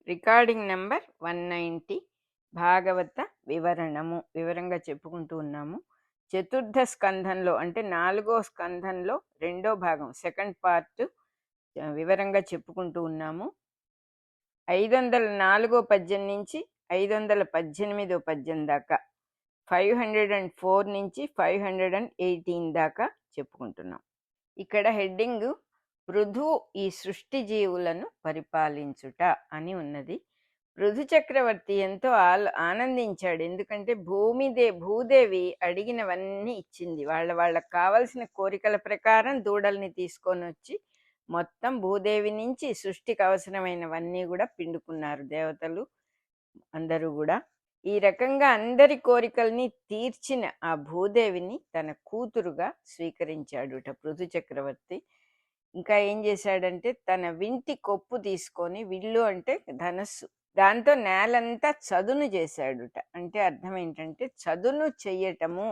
Recording number 190 భాగవత వివరంగా చెప్పుకుంటూ ఉన్నాము. చతుర్థ స్కంధంలో అంటే 4వ స్కంధంలో 2వ భాగం సెకండ్ పార్ట్ వివరంగా చెప్పుకుంటూ ఉన్నాము. 504వ పద్యం నుంచి 518వ పద్యం దాకా, 504 నుంచి 518 దాకా చెప్పుకుంటున్నాం. ఇక్కడ హెడ్డింగ్ పృథు ఈ సృష్టి జీవులను పరిపాలించుట అని ఉన్నది. పృథు చక్రవర్తి ఎంతో ఆనందించాడు. ఎందుకంటే భూదేవి అడిగినవన్నీ ఇచ్చింది. వాళ్ళకి కావలసిన కోరికల ప్రకారం దూడల్ని తీసుకొని వచ్చి మొత్తం భూదేవి నుంచి సృష్టికి అవసరమైనవన్నీ కూడా పిండుకున్నారు దేవతలు అందరూ కూడా. ఈ రకంగా అందరి కోరికల్ని తీర్చిన ఆ భూదేవిని తన కూతురుగా స్వీకరించాడుట పృథు చక్రవర్తి. ఇంకా ఏం చేశాడంటే తన వింటి కొప్పు తీసుకొని, విల్లు అంటే ధనస్సు, దాంతో నేలంతా చదును చేశాడుట. అంటే అర్థం ఏంటంటే చదును చెయ్యటము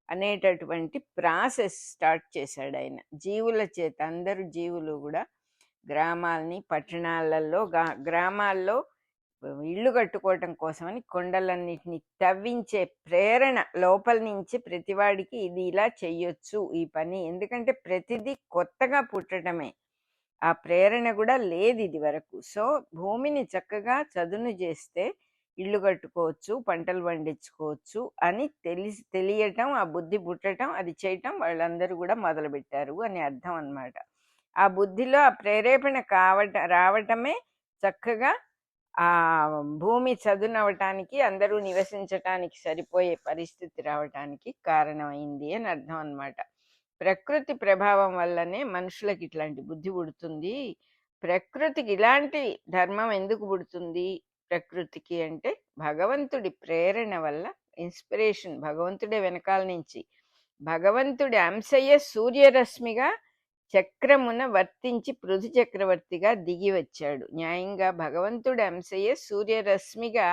అనేటటువంటి ప్రాసెస్ స్టార్ట్ చేశాడు ఆయన. జీవుల చేత అందరూ జీవులు కూడా గ్రామాలని పట్టణాలలో గ్రామాల్లో ఇళ్ళు కట్టుకోవటం కోసమని కొండలన్నిటిని తవ్వించే ప్రేరణ లోపల నుంచి ప్రతివాడికి ఇది ఇలా చెయ్యొచ్చు ఈ పని. ఎందుకంటే ప్రతిదీ కొత్తగా పుట్టడమే, ఆ ప్రేరణ కూడా లేదు ఇది వరకు. సో భూమిని చక్కగా చదును చేస్తే ఇళ్ళు కట్టుకోవచ్చు, పంటలు పండించుకోవచ్చు అని తెలియటం, ఆ బుద్ధి పుట్టడం, అది చేయటం వాళ్ళందరూ కూడా మొదలుపెట్టారు అని అర్థం అన్నమాట. ఆ బుద్ధిలో ఆ ప్రేరేపణ రావటమే చక్కగా ఆ భూమి చదునవటానికి, అందరూ నివసించటానికి సరిపోయే పరిస్థితి రావటానికి కారణమైంది అని అర్థం అన్నమాట. ప్రకృతి ప్రభావం వల్లనే మనుషులకి ఇట్లాంటి బుద్ధి పుడుతుంది. ప్రకృతికి ఇలాంటి ధర్మం ఎందుకు పుడుతుంది ప్రకృతికి అంటే భగవంతుడి ప్రేరణ వల్ల, ఇన్స్పిరేషన్ భగవంతుడే వెనకాల నుంచి. భగవంతుడి అంశయ్య సూర్యరశ్మిగా చక్రమున వర్తించి పృథు చక్రవర్తిగా దిగి వచ్చాడు. న్యాయంగా భగవంతుడి అంశయ్య సూర్యరశ్మిగా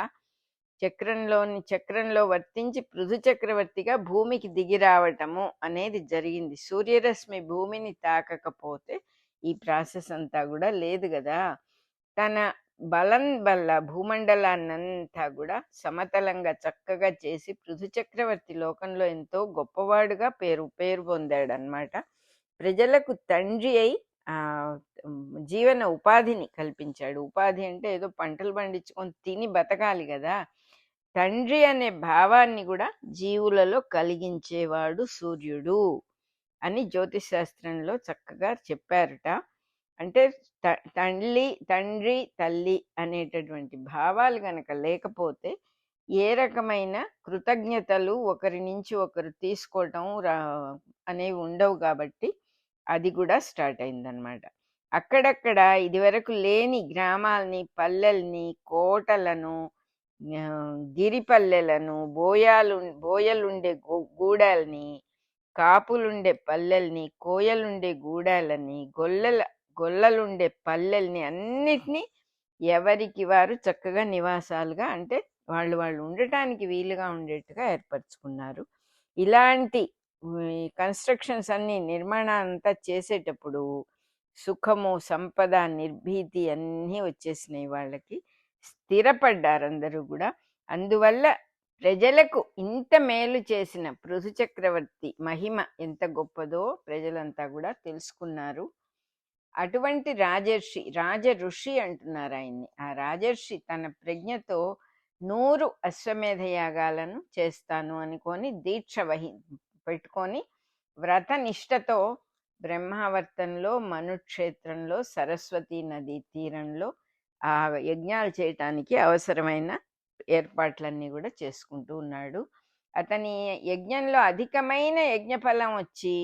చక్రంలో వర్తించి పృథు చక్రవర్తిగా భూమికి దిగి రావటము అనేది జరిగింది. సూర్యరశ్మి భూమిని తాకకపోతే ఈ ప్రాసెస్ అంతా కూడా లేదు కదా. తన బలం వల్ల భూమండలాన్నంతా కూడా సమతలంగా చక్కగా చేసి పృథు చక్రవర్తి లోకంలో ఎంతో గొప్పవాడుగా పేరు పొందాడు అన్నమాట. ప్రజలకు తండ్రి అయి జీవన ఉపాధిని కల్పించాడు. ఉపాధి అంటే ఏదో పంటలు పండించుకొని తిని బతకాలి కదా. తండ్రి అనే భావాన్ని కూడా జీవులలో కలిగించేవాడు సూర్యుడు అని జ్యోతిష్ శాస్త్రంలో చక్కగా చెప్పారట. అంటే తండ్రి తల్లి అనేటటువంటి భావాలు గనక లేకపోతే ఏ రకమైన కృతజ్ఞతలు ఒకరి నుంచి ఒకరు తీసుకోవటం అనేవి ఉండవు. కాబట్టి అది కూడా స్టార్ట్ అయిందనమాట. అక్కడక్కడ ఇదివరకు లేని గ్రామాలని, పల్లెల్ని, కోటలను, గిరిపల్లెలను, బోయలుండే గూడాలని, కాపులుండే పల్లెల్ని, కోయలుండే గూడాలని, గొల్లలుండే పల్లెల్ని అన్నిటినీ ఎవరికి వారు చక్కగా నివాసాలుగా, అంటే వాళ్ళు ఉండటానికి వీలుగా ఉండేట్టుగా ఏర్పరచుకున్నారు. ఇలాంటి కన్స్ట్రక్షన్స్ అన్ని, నిర్మాణం అంతా చేసేటప్పుడు సుఖము, సంపద, నిర్భీతి అన్నీ వచ్చేసినాయి వాళ్ళకి. స్థిరపడ్డారు అందరూ కూడా. అందువల్ల ప్రజలకు ఇంత మేలు చేసిన పృథు చక్రవర్తి మహిమ ఎంత గొప్పదో ప్రజలంతా కూడా తెలుసుకున్నారు. అటువంటి రాజ ఋషి అంటున్నారు ఆయన్ని. ఆ రాజర్షి తన ప్రజ్ఞతో 100 అశ్వమేధ యాగాలను చేస్తాను అనుకొని దీక్ష పెట్టుకొని వ్రత నిష్టతో బ్రహ్మావర్తంలో, మనుక్షేత్రంలో, సరస్వతీ నదీ తీరంలో ఆ యజ్ఞాలు చేయటానికి అవసరమైన ఏర్పాట్లన్నీ కూడా చేసుకుంటూ ఉన్నాడు. అతని యజ్ఞంలో అధికమైన యజ్ఞఫలం వచ్చి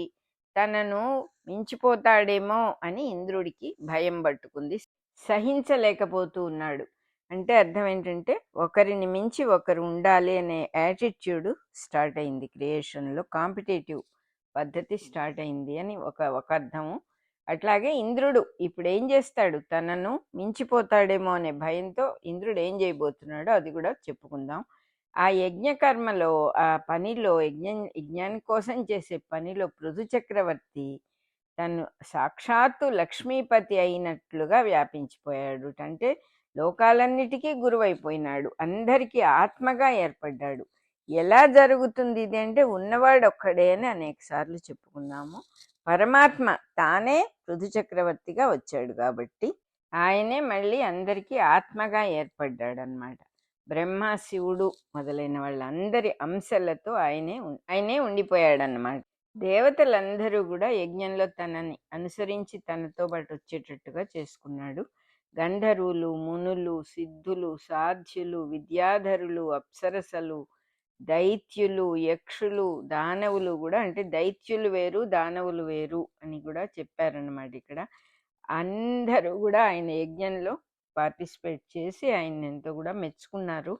తనను మించిపోతాడేమో అని ఇంద్రుడికి భయం పట్టుకుంది. సహించలేకపోతూ ఉన్నాడు. అంటే అర్థం ఏంటంటే ఒకరిని మించి ఒకరు ఉండాలి అనే యాటిట్యూడ్ స్టార్ట్ అయింది క్రియేషన్లో. కాంపిటేటివ్ పద్ధతి స్టార్ట్ అయింది అని ఒక అర్థము. అట్లాగే ఇంద్రుడు ఇప్పుడు ఏం చేస్తాడు, తనను మించిపోతాడేమో అనే భయంతో ఇంద్రుడు ఏం చేయబోతున్నాడో అది కూడా చెప్పుకుందాం. ఆ యజ్ఞకర్మలో, ఆ పనిలో, యజ్ఞాని కోసం చేసే పనిలో పృథు చక్రవర్తి తను సాక్షాత్తు లక్ష్మీపతి అయినట్లుగా వ్యాపించిపోయాడు. అంటే లోకాలన్నిటికీ గురువైపోయినాడు, అందరికీ ఆత్మగా ఏర్పడ్డాడు. ఎలా జరుగుతుంది ఇది అంటే ఉన్నవాడు ఒక్కడే అని అనేక సార్లు చెప్పుకున్నాము. పరమాత్మ తానే పృథు చక్రవర్తిగా వచ్చాడు కాబట్టి ఆయనే మళ్ళీ అందరికీ ఆత్మగా ఏర్పడ్డాడు అన్నమాట. బ్రహ్మ, శివుడు మొదలైన వాళ్ళందరి అంశలతో ఆయనే ఉండిపోయాడన్నమాట. దేవతలందరూ కూడా యజ్ఞంలో తనని అనుసరించి తనతో పాటు వచ్చేటట్టుగా చేసుకున్నాడు. గంధర్వులు, మునులు, సిద్ధులు, సాధ్యులు, విద్యాధరులు, అప్సరసలు, దైత్యులు, యక్షులు, దానవులు కూడా, అంటే దైత్యులు వేరు దానవులు వేరు అని కూడా చెప్పారన్నమాట. ఇక్కడ అందరూ కూడా ఆయన యజ్ఞంలో పార్టిసిపేట్ చేసి ఆయన ఎంతో కూడా మెచ్చుకున్నారు.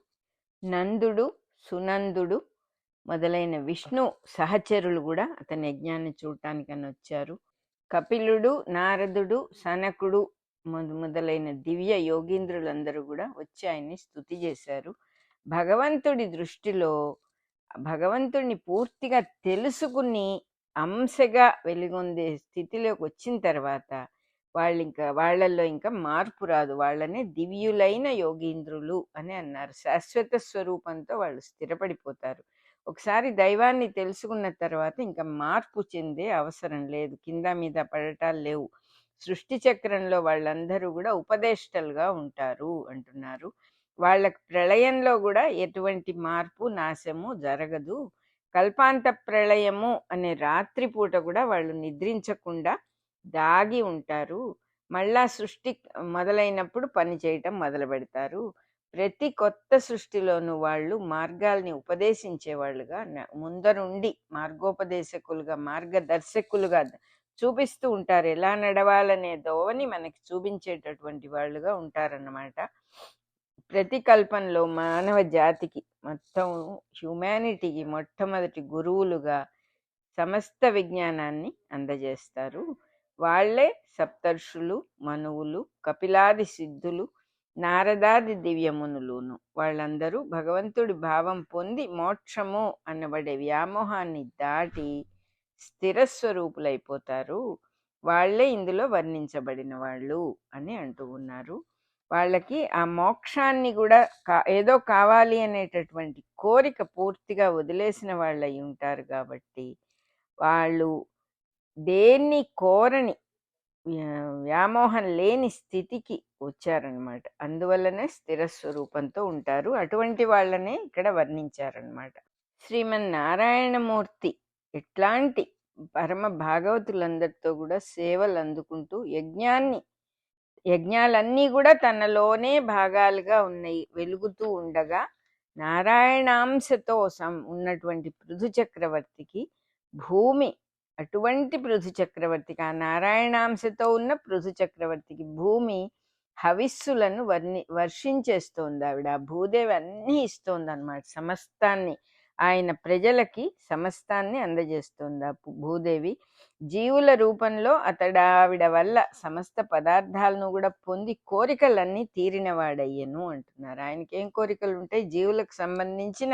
నందుడు, సునందుడు మొదలైన విష్ణు సహచరులు కూడా అతని యజ్ఞాన్ని చూడటానికని వచ్చారు. కపిలుడు, నారదుడు, సనకుడు మొదలైన దివ్య యోగీంద్రులందరూ కూడా వచ్చి ఆయన్ని స్తుతి చేశారు. భగవంతుడి దృష్టిలో భగవంతుడిని పూర్తిగా తెలుసుకుని అంశగా వెలుగొందే స్థితిలోకి వచ్చిన తర్వాత వాళ్ళల్లో ఇంకా మార్పు రాదు. వాళ్ళనే దివ్యులైన యోగీంద్రులు అని అన్నారు. శాశ్వత స్వరూపంతో వాళ్ళు స్థిరపడిపోతారు. ఒకసారి దైవాన్ని తెలుసుకున్న తర్వాత ఇంకా మార్పు చెందే అవసరం లేదు, కింద మీద పడటాలు లేవు. సృష్టి చక్రంలో వాళ్ళందరూ కూడా ఉపదేష్టలుగా ఉంటారు అంటున్నారు. వాళ్ళకి ప్రళయంలో కూడా ఎటువంటి మార్పు నాశము జరగదు. కల్పాంత ప్రళయము అనే రాత్రిపూట కూడా వాళ్ళు నిద్రించకుండా దాగి ఉంటారు. మళ్ళా సృష్టి మొదలైనప్పుడు పని చేయటం మొదలు పెడతారు. ప్రతి కొత్త సృష్టిలోనూ వాళ్ళు మార్గాల్ని ఉపదేశించేవాళ్ళుగా, ముందరుండి మార్గోపదేశకులుగా, మార్గదర్శకులుగా చూపిస్తూ ఉంటారు. ఎలా నడవాలనే దోవని మనకి చూపించేటటువంటి వాళ్ళుగా ఉంటారన్నమాట. ప్రతి కల్పంలో మానవ జాతికి, మొత్తం హ్యుమానిటీకి మొట్టమొదటి గురువులుగా సమస్త విజ్ఞానాన్ని అందజేస్తారు. వాళ్లే సప్తర్షులు, మనువులు, కపిలాది సిద్ధులు, నారదాది దివ్యమునులును. వాళ్ళందరూ భగవంతుడి భావం పొంది మోక్షము అనబడే వ్యామోహాన్ని దాటి స్థిరస్వరూపులైపోతారు. వాళ్లే ఇందులో వర్ణించబడిన వాళ్ళు అని అంటూ ఉన్నారు. వాళ్ళకి ఆ మోక్షాన్ని కూడా ఏదో కావాలి అనేటటువంటి కోరిక పూర్తిగా వదిలేసిన వాళ్ళు అయి ఉంటారు కాబట్టి వాళ్ళు దేన్ని కోరని వ్యామోహం లేని స్థితికి వచ్చారనమాట. అందువల్లనే స్థిర స్వరూపంతో ఉంటారు. అటువంటి వాళ్ళనే ఇక్కడ వర్ణించారనమాట. శ్రీమన్నారాయణమూర్తి ఇట్లాంటి పరమ భాగవతులందరితో కూడా సేవలు అందుకుంటూ యజ్ఞాలన్నీ కూడా తనలోనే భాగాలుగా ఉన్నాయి, వెలుగుతూ ఉండగా నారాయణాంశతో ఉన్నటువంటి పృథు చక్రవర్తికి భూమి, అటువంటి పృథు చక్రవర్తికి, ఆ నారాయణాంశతో ఉన్న పృథు చక్రవర్తికి భూమి హవిస్సులను వర్షించేస్తోంది. ఆవిడ భూదేవి అన్నీ ఇస్తోంది అన్నమాట. సమస్తాన్ని ఆయన ప్రజలకి సమస్తాన్ని అందజేస్తోంది ఆ భూదేవి. జీవుల రూపంలో ఆవిడ వల్ల సమస్త పదార్థాలను కూడా పొంది కోరికలన్నీ తీరినవాడయ్యను అంటున్నారు. ఆయనకి ఏం కోరికలు ఉంటాయి? జీవులకు సంబంధించిన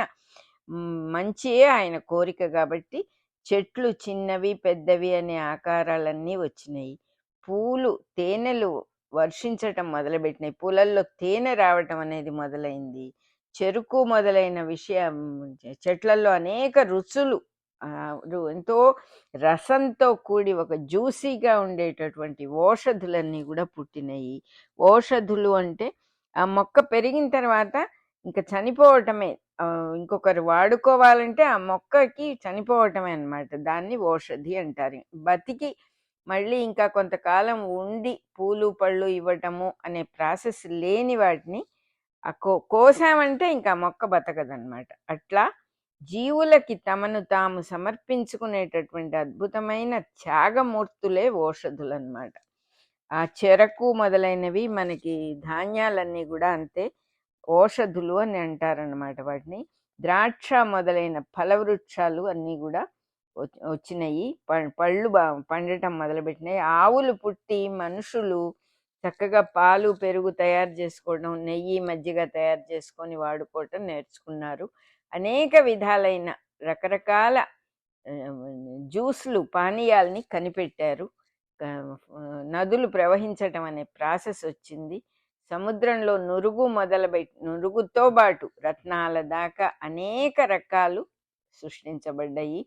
మంచియే ఆయన కోరిక కాబట్టి చెట్లు చిన్నవి పెద్దవి అనే ఆకారాలన్నీ వచ్చినాయి. పూలు, తేనెలు వర్షించటం మొదలుపెట్టినాయి. పూలల్లో తేనె రావటం అనేది మొదలైంది. చెరుకు మొదలైన చెట్లలో అనేక రుచులు, ఎంతో రసంతో కూడి ఒక జ్యూసీగా ఉండేటటువంటి ఓషధులన్నీ కూడా పుట్టినాయి. ఓషధులు అంటే ఆ మొక్క పెరిగిన తర్వాత ఇంకా చనిపోవటమే, ఇంకొకరు వాడుకోవాలంటే ఆ మొక్కకి చనిపోవటమే అన్నమాట. దాన్ని ఓషధి అంటారు. బతికి మళ్ళీ ఇంకా కొంతకాలం ఉండి పూలు పళ్ళు ఇవ్వటము అనే ప్రాసెస్ లేని వాటిని కోసామంటే ఇంకా మొక్క బతకదన్నమాట. అట్లా జీవులకి తమను తాము సమర్పించుకునేటటువంటి అద్భుతమైన త్యాగమూర్తులే ఓషధులు అన్నమాట. ఆ చెరకు మొదలైనవి మనకి ధాన్యాలన్నీ కూడా అంతే ఓషధులు అని అంటారన్నమాట వాటిని. ద్రాక్ష మొదలైన ఫలవృక్షాలు అన్నీ కూడా వచ్చినాయి, పళ్ళు పండటం మొదలుపెట్టినాయి. ఆవులు పుట్టి మనుషులు చక్కగా పాలు పెరుగు తయారు చేసుకోవడం, నెయ్యి మజ్జిగ తయారు చేసుకొని వాడుకోవటం నేర్చుకున్నారు. అనేక విధాలైన రకరకాల జ్యూస్లు, పానీయాల్ని కనిపెట్టారు. నదులు ప్రవహించటం అనే ప్రాసెస్ వచ్చింది. సముద్రంలో నురుగుతో బాటు రత్నాల దాకా అనేక రకాలు సృష్టించబడ్డాయి.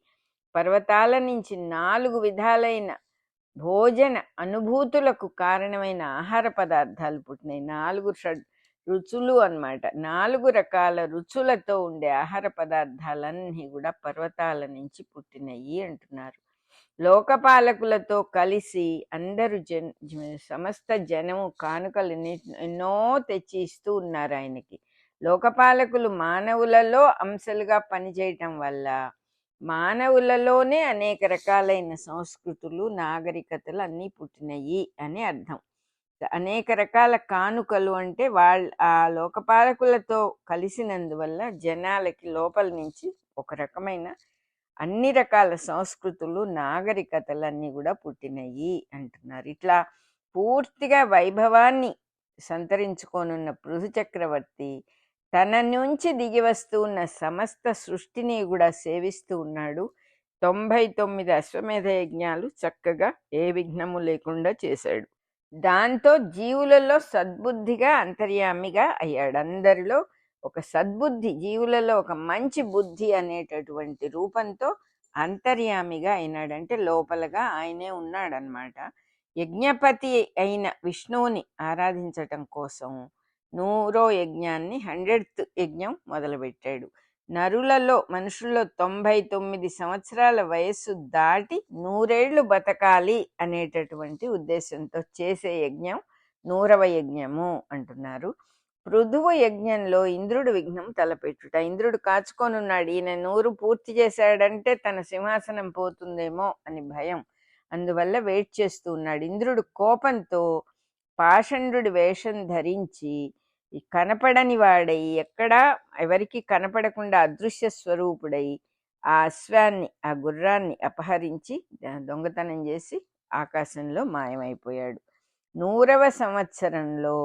పర్వతాల నుంచి 4 విధాలైన భోజన అనుభూతులకు కారణమైన ఆహార పదార్థాలు పుట్టినాయి. 4 రుచులు అన్నమాట. 4 రకాల రుచులతో ఉండే ఆహార పదార్థాలన్నీ కూడా పర్వతాల నుంచి పుట్టినయి అంటున్నారు. లోకపాలకులతో కలిసి అందరూ సమస్త జనము కానుకలు ఎన్నో తెచ్చి ఇస్తూ ఉన్నారు ఆయనకి. లోకపాలకులు మానవులలో అంశలుగా పనిచేయటం వల్ల మానవులలోనే అనేక రకాలైన సంస్కృతులు నాగరికతలు అన్నీ పుట్టినయి అని అర్థం. అనేక రకాల కానుకలు అంటే ఆ లోకపాలకులతో కలిసినందువల్ల జనాలకి లోపల నుంచి ఒక రకమైన అన్ని రకాల సంస్కృతులు నాగరికతలు అన్నీ కూడా పుట్టినయి అంటున్నారు. ఇట్లా పూర్తిగా వైభవాన్ని సంతరించుకోనున్న పృథు చక్రవర్తి తన నుంచి దిగి వస్తూ ఉన్న సమస్త సృష్టిని కూడా సేవిస్తూ ఉన్నాడు. 99 అశ్వమేధ యజ్ఞాలు చక్కగా ఏ విఘ్నము లేకుండా చేశాడు. దాంతో జీవులలో సద్బుద్ధిగా అంతర్యామిగా అయ్యాడు. అందరిలో ఒక సద్బుద్ధి, జీవులలో ఒక మంచి బుద్ధి అనేటటువంటి రూపంతో అంతర్యామిగా అయినాడంటే లోపలగా ఆయనే ఉన్నాడనమాట. యజ్ఞపతి అయిన విష్ణువుని ఆరాధించటం కోసం 100వ యజ్ఞాన్ని 100th యజ్ఞం మొదలుపెట్టాడు. మనుషుల్లో 99 సంవత్సరాల వయస్సు దాటి 100 ఏళ్ళు బతకాలి అనేటటువంటి ఉద్దేశంతో చేసే యజ్ఞం 100వ యజ్ఞము అంటున్నారు. పృథువు యజ్ఞంలో ఇంద్రుడు విఘ్నం తలపెట్టుట. ఇంద్రుడు కాచుకొనున్నాడు, ఈయన 100 పూర్తి చేశాడంటే తన సింహాసనం పోతుందేమో అని భయం. అందువల్ల వెయిట్ చేస్తూ ఉన్నాడు. ఇంద్రుడు కోపంతో పాషండుడి వేషం ధరించి కనపడని వాడై, ఎక్కడా ఎవరికి కనపడకుండా అదృశ్య స్వరూపుడై ఆ అశ్వాన్ని, ఆ గుర్రాన్ని అపహరించి దొంగతనం చేసి ఆకాశంలో మాయమైపోయాడు. 100వ సంవత్సరంలో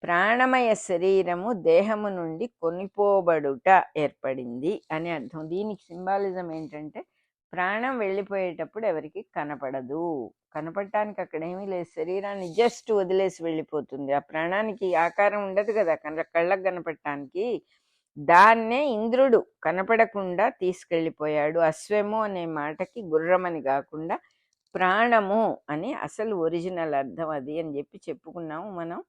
ప్రాణమయ శరీరము దేహము నుండి కొనిపోబడుట ఏర్పడింది అని అర్థం. దీనికి సింబాలిజం ఏంటంటే ప్రాణం వెళ్ళిపోయేటప్పుడు ఎవరికి కనపడదు, కనపడటానికి అక్కడ ఏమీ లేదు, శరీరాన్ని జస్ట్ వదిలేసి వెళ్ళిపోతుంది. ఆ ప్రాణానికి ఆకారం ఉండదు కదా కళ్ళకు కనపడటానికి. దాన్నే ఇంద్రుడు కనపడకుండా తీసుకెళ్ళిపోయాడు. అశ్వము అనే మాటకి గుర్రమని కాకుండా ప్రాణము అని అసలు ఒరిజినల్ అర్థం అది అని చెప్పుకున్నాము మనం.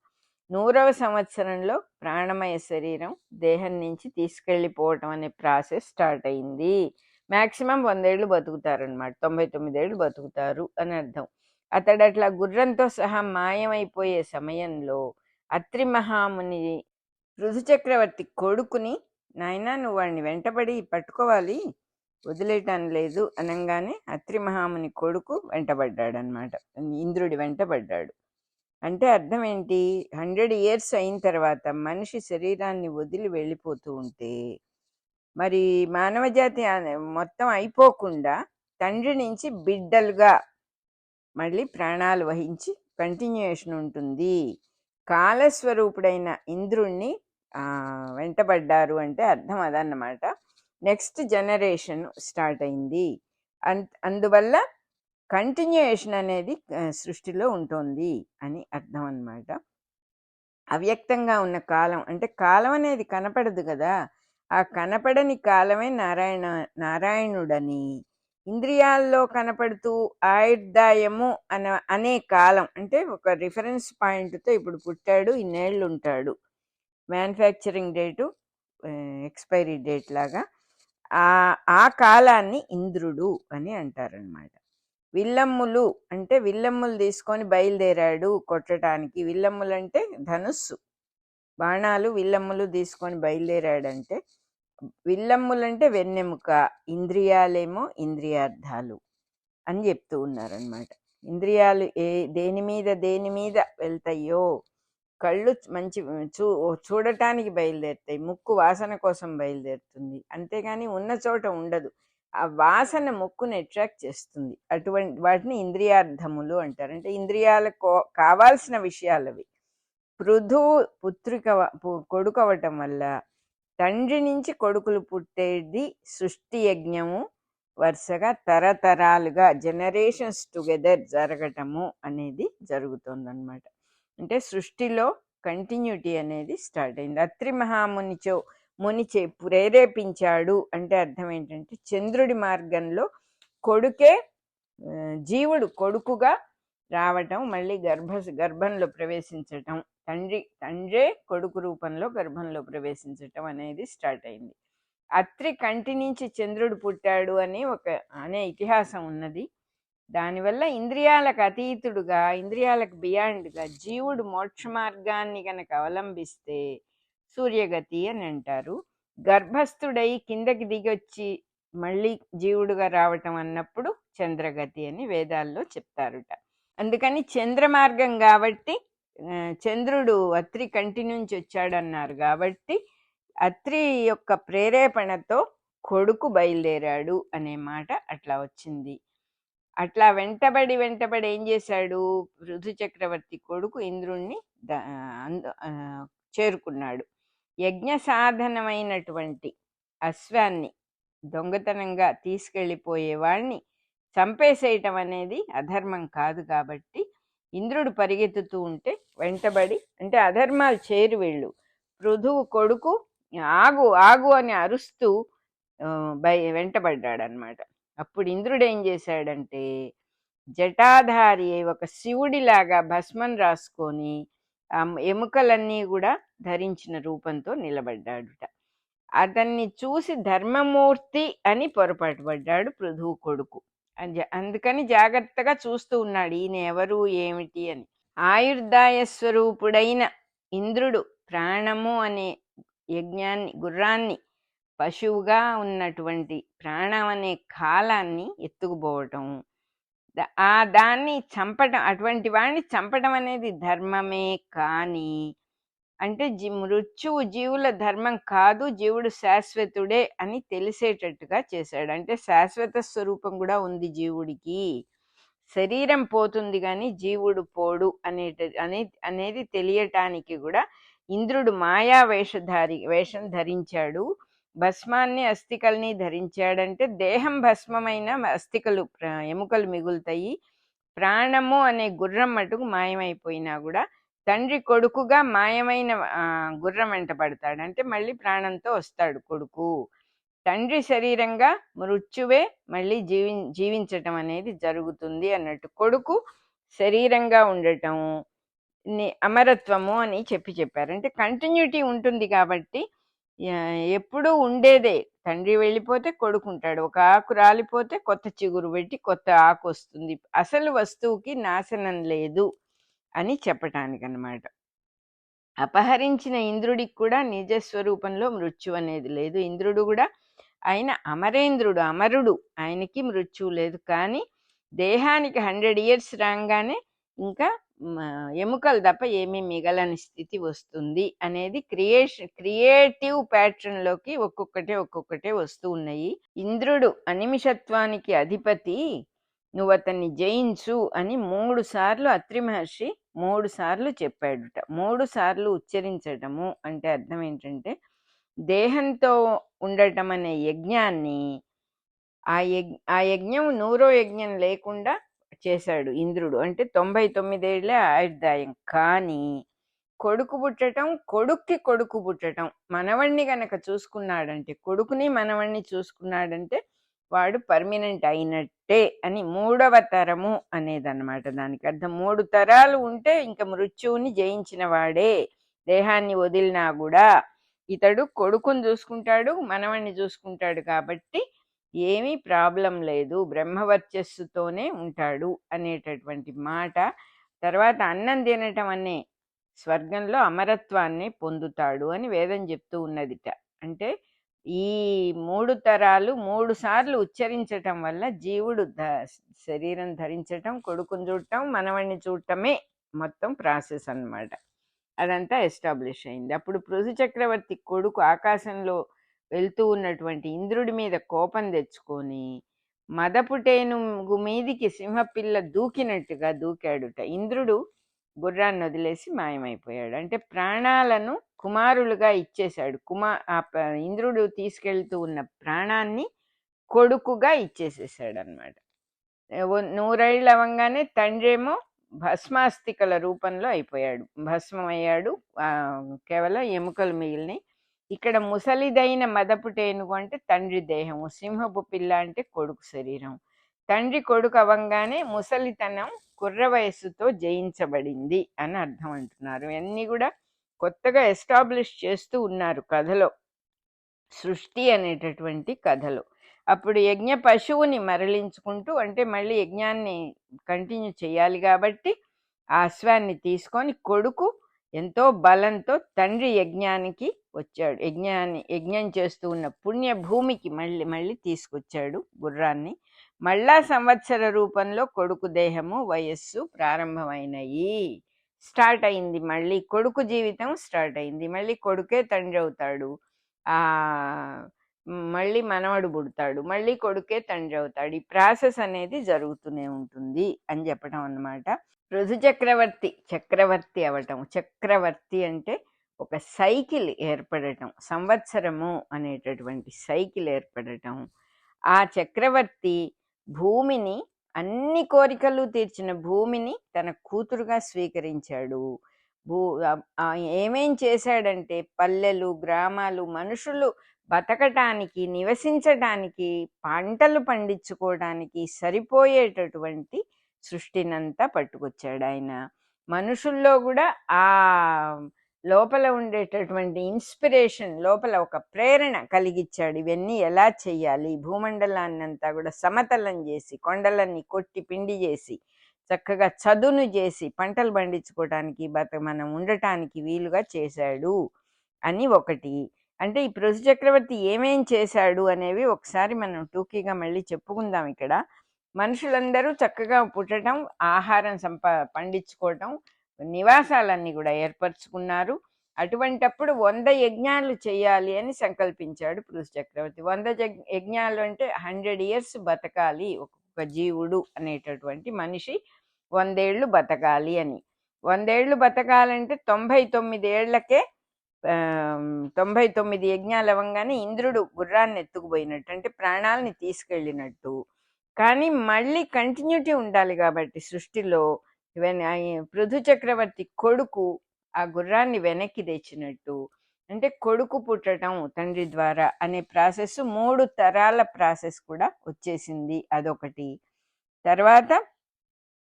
100వ సంవత్సరంలో ప్రాణమయ శరీరం దేహం నుంచి తీసుకెళ్ళిపోవటం అనే ప్రాసెస్ స్టార్ట్ అయింది. మ్యాక్సిమం 100 ఏళ్ళు బతుకుతారనమాట, 99 ఏళ్ళు బతుకుతారు అని అర్థం. అతడు అట్లా గుర్రంతో సహా మాయమైపోయే సమయంలో అత్రి మహాముని పృథు చక్రవర్తి కొడుకుని, నాయనా నువ్వు వాడిని వెంటబడి పట్టుకోవాలి, వదిలేయటం లేదు అనగానే అత్రి మహాముని కొడుకు వెంటబడ్డాడనమాట, ఇంద్రుడి వెంటబడ్డాడు. అంటే అర్థం ఏంటి, 100 years అయిన తర్వాత మనిషి శరీరాన్ని వదిలి వెళ్ళిపోతూ ఉంటే మరి మానవజాతి మొత్తం అయిపోకుండా తండ్రి నుంచి బిడ్డలుగా మళ్ళీ ప్రాణాలు వహించి కంటిన్యూయేషన్ ఉంటుంది. కాలస్వరూపుడైన ఇంద్రుణ్ణి వెంటబడ్డారు అంటే అర్థం అదన్నమాట. నెక్స్ట్ జనరేషన్ స్టార్ట్ అయింది. అందువల్ల కంటిన్యూయేషన్ అనేది సృష్టిలో ఉంటుంది అని అర్థం అన్నమాట. అవ్యక్తంగా ఉన్న కాలం అంటే కాలం అనేది కనపడదు కదా, ఆ కనపడని కాలమే నారాయణుడని, ఇంద్రియాల్లో కనపడుతూ ఆయుర్దాయము అనే కాలం అంటే ఒక రిఫరెన్స్ పాయింట్తో ఇప్పుడు పుట్టాడు, ఇన్నేళ్ళు ఉంటాడు, మ్యానుఫ్యాక్చరింగ్ డేటు ఎక్స్పైరీ డేట్ లాగా ఆ కాలాన్ని ఇంద్రుడు అని అంటారనమాట. విల్లమ్ములు అంటే విల్లమ్ములు తీసుకొని బయలుదేరాడు కొట్టడానికి. విల్లమ్ములు అంటే ధనుస్సు, బాణాలు, విల్లమ్ములు తీసుకొని బయలుదేరాడంటే విల్లమ్ములంటే వెన్నెముక, ఇంద్రియాలేమో ఇంద్రియార్థాలు అని చెప్తూ ఉన్నారనమాట. ఇంద్రియాలు దేని మీద వెళ్తాయో, కళ్ళు మంచి చూడటానికి బయలుదేరుతాయి, ముక్కు వాసన కోసం బయలుదేరుతుంది, అంతేగాని ఉన్న చోట ఉండదు. ఆ వాసన ముక్కుని అట్రాక్ట్ చేస్తుంది. అటువంటి వాటిని ఇంద్రియార్థములు అంటారు. అంటే ఇంద్రియాలకు కావాల్సిన విషయాలు అవి. పృథువు కొడుకు అవటం వల్ల తండ్రి నుంచి కొడుకులు పుట్టేది సృష్టి యజ్ఞము వరుసగా తరతరాలుగా జనరేషన్స్ టుగెదర్ జరగటము అనేది జరుగుతుందన్నమాట. అంటే సృష్టిలో కంటిన్యూటీ అనేది స్టార్ట్ అయింది. అత్రి మునిచే ప్రేరేపించాడు అంటే అర్థం ఏంటంటే చంద్రుడి మార్గంలో కొడుకే జీవుడు కొడుకుగా రావటం, మళ్ళీ గర్భంలో ప్రవేశించటం, తండ్రే కొడుకు రూపంలో గర్భంలో ప్రవేశించటం అనేది స్టార్ట్ అయింది. అత్రి కంటి నుంచి చంద్రుడు పుట్టాడు అనే ఇతిహాసం ఉన్నది. దానివల్ల ఇంద్రియాలకు అతీతుడుగా, ఇంద్రియాలకు బియాండ్గా జీవుడు మోక్ష మార్గాన్ని గనక అవలంబిస్తే సూర్యగతి అని అంటారు. గర్భస్థుడై కిందకి దిగొచ్చి మళ్ళీ జీవుడుగా రావటం అన్నప్పుడు చంద్రగతి అని వేదాల్లో చెప్తారుట. అందుకని చంద్ర మార్గం కాబట్టి చంద్రుడు అత్రి కంటి నుంచి వచ్చాడన్నారు కాబట్టి అత్రి యొక్క ప్రేరేపణతో కొడుకు బయలుదేరాడు అనే మాట అట్లా వచ్చింది. అట్లా వెంటబడి ఏం చేశాడు, పృథు చక్రవర్తి కొడుకు ఇంద్రుణ్ణి చేరుకున్నాడు. యజ్ఞ సాధనమైనటువంటి అశ్వాన్ని దొంగతనంగా తీసుకెళ్ళిపోయేవాడిని చంపేసేయటం అనేది అధర్మం కాదు కాబట్టి ఇంద్రుడు పరిగెత్తుతూ ఉంటే వెంటబడి, అంటే అధర్మాలు చేరు వెళ్ళు, పృథువు కొడుకు ఆగు ఆగు అని అరుస్తూ వెంటబడ్డాడనమాట. అప్పుడు ఇంద్రుడు ఏం చేశాడంటే జటాధారి ఒక శివుడిలాగా భస్మం రాసుకొని ఎముకలన్నీ కూడా ధరించిన రూపంతో నిలబడ్డాడుట. అతన్ని చూసి ధర్మమూర్తి అని పొరపాటు పడ్డాడు పృథువు కొడుకు. అందుకని జాగ్రత్తగా చూస్తూ ఉన్నాడు, ఈయన ఎవరు ఏమిటి అని. ఆయుర్దాయ స్వరూపుడైన ఇంద్రుడు ప్రాణము అనే గుర్రాన్ని, పశువుగా ఉన్నటువంటి ప్రాణం అనే కాలాన్ని ఎత్తుకుపోవటం, దాన్ని చంపటం, అటువంటి వాడిని చంపటం అనేది ధర్మమే. కానీ అంటే మృత్యువు జీవుల ధర్మం కాదు, జీవుడు శాశ్వతుడే అని తెలిసేటట్టుగా చేశాడు. అంటే శాశ్వత స్వరూపం కూడా ఉంది జీవుడికి, శరీరం పోతుంది కానీ జీవుడు పోడు అనేది తెలియటానికి కూడా ఇంద్రుడు మాయా వేషం ధరించాడు. భస్మాన్ని అస్థికల్ని ధరించాడంటే దేహం భస్మమైన అస్థికలు ఎముకలు మిగులుతాయి. ప్రాణము అనే గుర్రం మటుకు మాయమైపోయినా కూడా తండ్రి కొడుకుగా మాయమైన గుర్రం వెంట పడతాడు, అంటే మళ్ళీ ప్రాణంతో వస్తాడు కొడుకు. తండ్రి శరీరంగా మృత్యువే మళ్ళీ జీవించటం అనేది జరుగుతుంది అన్నట్టు. కొడుకు శరీరంగా ఉండటం అమరత్వము అని చెప్పారు. అంటే కంటిన్యూటీ ఉంటుంది కాబట్టి ఎప్పుడూ ఉండేదే. తండ్రి వెళ్ళిపోతే కొడుకు ఉంటాడు, ఒక ఆకు రాలిపోతే కొత్త చిగురు పెట్టి కొత్త ఆకు వస్తుంది. అసలు వస్తువుకి నాశనం లేదు అని చెప్పటానికి అన్నమాట. అపహరించిన ఇంద్రుడికి కూడా నిజస్వరూపంలో మృత్యు అనేది లేదు. ఇంద్రుడు కూడా ఆయన అమరేంద్రుడు, అమరుడు, ఆయనకి మృత్యువు లేదు. కానీ దేహానికి 100 years రాగానే ఇంకా ఎముకలు తప్ప ఏమీ మిగలని స్థితి వస్తుంది అనేది క్రియేటివ్ ప్యాటర్న్ లోకి ఒక్కొక్కటే వస్తూ ఉన్నాయి. ఇంద్రుడు అనిమిషత్వానికి అధిపతి, నువ్వు అతన్ని జయించు అని 3 సార్లు అత్రి మహర్షి 3 సార్లు చెప్పాడుట. 3 సార్లు ఉచ్చరించటము అంటే అర్థం ఏంటంటే దేహంతో ఉండటం అనే యజ్ఞాన్ని, ఆ యజ్ఞం 100వ యజ్ఞం లేకుండా చేశాడు ఇంద్రుడు. అంటే 99 ఏళ్లే ఆయుర్దాయం. కానీ కొడుకు పుట్టటం, మనవణ్ణి గనక చూసుకున్నాడంటే, కొడుకుని మనవణ్ణి చూసుకున్నాడంటే వాడు పర్మినెంట్ అయినట్టే అని 3వ తరము అనేదన్నమాట. దానికి అర్థం 3 తరాలు ఉంటే ఇంకా మృత్యువుని జయించిన వాడే. దేహాన్ని వదిలినా కూడా ఇతడు కొడుకుని చూసుకుంటాడు, మనవణ్ణి చూసుకుంటాడు కాబట్టి ఏమీ ప్రాబ్లం లేదు, బ్రహ్మవర్చస్సుతోనే ఉంటాడు అనేటటువంటి మాట. తర్వాత అన్నం తినటం అనే స్వర్గంలో అమరత్వాన్ని పొందుతాడు అని వేదం చెప్తూ ఉన్నదిట. అంటే ఈ 3 తరాలు 3 సార్లు ఉచ్చరించటం వల్ల జీవుడు శరీరం ధరించటం, కొడుకుని చూడటం, మనవణ్ణి చూడటమే మొత్తం ప్రాసెస్ అన్నమాట. అదంతా ఎస్టాబ్లిష్ అయింది. అప్పుడు పృథు చక్రవర్తి కొడుకు ఆకాశంలో వెళ్తూ ఉన్నటువంటి ఇంద్రుడి మీద కోపం తెచ్చుకొని మదపుటేనుగు మీదికి సింహపిల్ల దూకినట్టుగా దూకాడుట. ఇంద్రుడు గుర్రాన్ని వదిలేసి మాయమైపోయాడు. అంటే ప్రాణాలను కుమారులుగా ఇచ్చేశాడు. ఇంద్రుడు తీసుకెళ్తూ ఉన్న ప్రాణాన్ని కొడుకుగా ఇచ్చేసేసాడు అనమాట. 100 ఏళ్ళు అవ్వగానే తండ్రేమో భస్మాస్తికల రూపంలో అయిపోయాడు, భస్మమయ్యాడు. కేవలం ఎముకలు మిగిలినాయి. ఇక్కడ ముసలిదైన మదపుటేనుగు అంటే తండ్రి దేహము, సింహపు పిల్ల అంటే కొడుకు శరీరం. తండ్రి కొడుకు అవంగానే ముసలితనం కుర్ర వయస్సుతో జయించబడింది అని అర్థం అంటున్నారు. అన్నీ కూడా కొత్తగా ఎస్టాబ్లిష్ చేస్తూ ఉన్నారు కథలో, సృష్టి అనేటటువంటి కథలో. అప్పుడు యజ్ఞ పశువుని మరలించుకుంటూ, అంటే మళ్ళీ యజ్ఞాన్ని కంటిన్యూ చేయాలి కాబట్టి ఆ అశ్వాన్ని తీసుకొని కొడుకు ఎంతో బలంతో తండ్రి యజ్ఞానికి వచ్చాడు. యజ్ఞం చేస్తూ ఉన్న పుణ్య భూమికి మళ్ళీ తీసుకొచ్చాడు గుర్రాన్ని. మళ్ళా సంవత్సర రూపంలో కొడుకు దేహము వయస్సు ప్రారంభమైనయి, స్టార్ట్ అయింది. మళ్ళీ కొడుకు జీవితం స్టార్ట్ అయింది. మళ్ళీ కొడుకే తండ్రి అవుతాడు, మళ్ళీ మనవడు పుడతాడు, మళ్ళీ కొడుకే తండ్రి అవుతాడు. ఈ ప్రాసెస్ అనేది జరుగుతూనే ఉంటుంది అని చెప్పడం అన్నమాట. పృథు చక్రవర్తి అవటం. చక్రవర్తి అంటే ఒక సైకిల్ ఏర్పడటం, సంవత్సరము అనేటటువంటి సైకిల్ ఏర్పడటం. ఆ చక్రవర్తి భూమిని, అన్ని కోరికలు తీర్చిన భూమిని తన కూతురుగా స్వీకరించాడు. ఏమేం చేశాడంటే పల్లెలు, గ్రామాలు, మనుషులు బతకటానికి, నివసించడానికి, పంటలు పండించుకోవడానికి సరిపోయేటటువంటి సృష్టినంతా పట్టుకొచ్చాడు ఆయన. మనుషుల్లో కూడా ఆ లోపల ఉండేటటువంటి ఇన్స్పిరేషన్, లోపల ఒక ప్రేరణ కలిగించాడు. ఇవన్నీ ఎలా చెయ్యాలి, భూమండలాన్ని అంతా కూడా సమతలం చేసి, కొండలన్నీ కొట్టి పిండి చేసి, చక్కగా చదును చేసి పంటలు పండించుకోవటానికి, మనం ఉండటానికి వీలుగా చేశాడు అని ఒకటి. అంటే ఈ పృథు చక్రవర్తి ఏమేం చేశాడు అనేవి ఒకసారి మనం టూకీగా మళ్ళీ చెప్పుకుందాం. ఇక్కడ మనుషులందరూ చక్కగా పుట్టడం, ఆహారం పండించుకోవటం, నివాసాలన్నీ కూడా ఏర్పరచుకున్నారు. అటువంటప్పుడు 100 యజ్ఞాలు చేయాలి అని సంకల్పించాడు పృథు చక్రవర్తి. 100 యజ్ఞాలు అంటే 100 years బతకాలి ఒక్కొక్క జీవుడు అనేటటువంటి మనిషి, 100 ఏళ్ళు బతకాలి అని. 100 ఏళ్ళు బతకాలంటే 99 ఏళ్లకే 99 యజ్ఞాలు అవ్వగానే ఇంద్రుడు గుర్రాన్ని ఎత్తుకుపోయినట్టు, అంటే ప్రాణాలని తీసుకెళ్ళినట్టు. కానీ మళ్ళీ కంటిన్యూటీ ఉండాలి కాబట్టి సృష్టిలో పృథు చక్రవర్తి కొడుకు ఆ గుర్రాన్ని వెనక్కి తెచ్చినట్టు. అంటే కొడుకు పుట్టడం తండ్రి ద్వారా అనే ప్రాసెస్ 3 తరాల ప్రాసెస్ కూడా వచ్చేసింది, అదొకటి. తర్వాత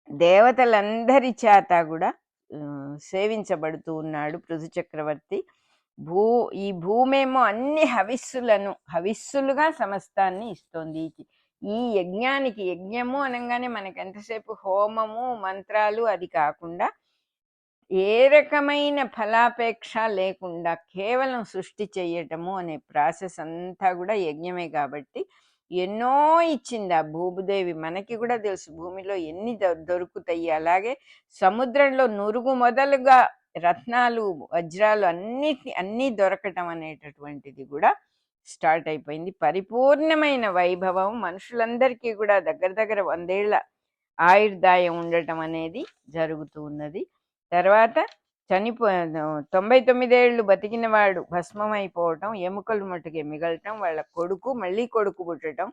దేవతలందరి చేత కూడా సేవించబడుతూ ఉన్నాడు పృథు చక్రవర్తి. ఈ భూమేమో అన్ని హవిస్సులుగా సమస్తాన్ని ఇస్తోంది. ఈ యజ్ఞానికి, యజ్ఞము అనగానే మనకు ఎంతసేపు హోమము మంత్రాలు అది కాకుండా, ఏ రకమైన ఫలాపేక్ష లేకుండా కేవలం సృష్టి చెయ్యటము అనే ప్రాసెస్ అంతా కూడా యజ్ఞమే కాబట్టి ఎన్నో ఇచ్చింది ఆ భూదేవి. మనకి కూడా తెలుసు భూమిలో ఎన్ని దొరుకుతాయి. అలాగే సముద్రంలో నురుగు మొదలుగా రత్నాలు, వజ్రాలు అన్నీ దొరకటం అనేటటువంటిది కూడా స్టార్ట్ అయిపోయింది. పరిపూర్ణమైన వైభవం మనుషులందరికీ కూడా దగ్గర 100 ఏళ్ల ఆయుర్దాయం ఉండటం అనేది జరుగుతూ ఉన్నది. తర్వాత 99 ఏళ్ళు బతికిన వాడు భస్మం అయిపోవటం, ఎముకలు మట్టుకే మిగలటం, వాళ్ళ మళ్ళీ కొడుకు పుట్టడం,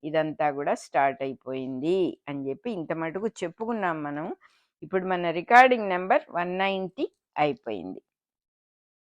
ఇదంతా కూడా స్టార్ట్ అయిపోయింది అని చెప్పి ఇంత మటుకు చెప్పుకున్నాం మనం. ఇప్పుడు మన రికార్డింగ్ నెంబర్ 190 అయిపోయింది.